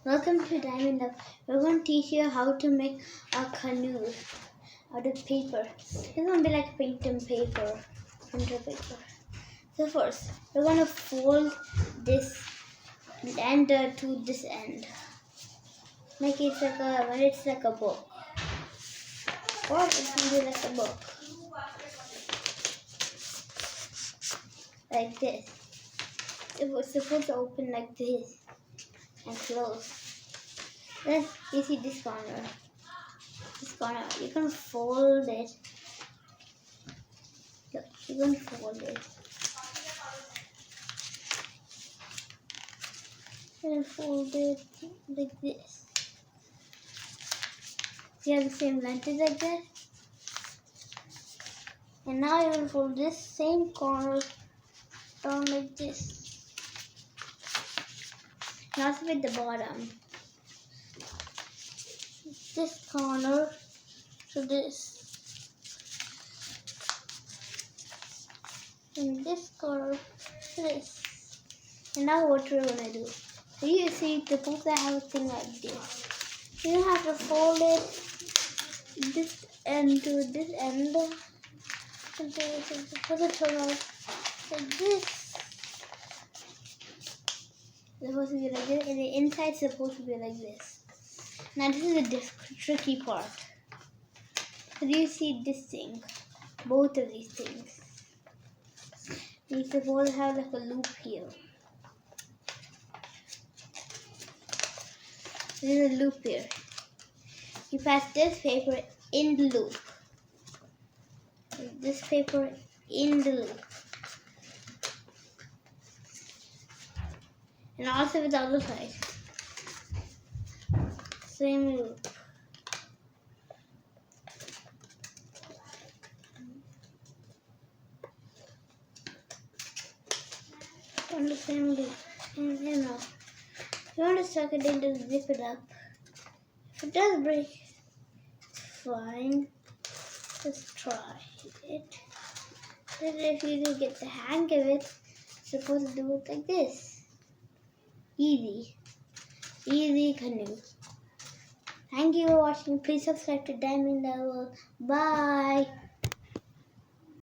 Welcome to Diamond Up. We're going to teach you how to make a canoe out of paper. It's going to be like printer paper. So first, we're going to fold this end to this end. Make it like a book. Or it can be like a book. Like this. It was supposed to open like this and close. Then you see this corner. You can fold it. Look, you can fold it. And fold it like this. You have the same length like that. And now you will fold this same corner down like this. And also with the bottom. This corner to this. And this corner to this. And now what we're gonna do. So you see the books that have a thing like this. You have to fold it this end to this end. And put it around like this. It's supposed to be like this, and the inside is supposed to be like this. Now this is the tricky part. So you see this thing, both of these things. You're supposed to have like a loop here. There's a loop here. You pass this paper in the loop. This paper in the loop. And also with the other side. Same loop. On the same loop. And then now. If you want to suck it in, just zip it up. If it does break, it's fine. Just try it. Then if you do get the hang of it, you're supposed to do it like this. Easy. Easy canoe. Thank you for watching. Please subscribe to Diamond Level. Bye.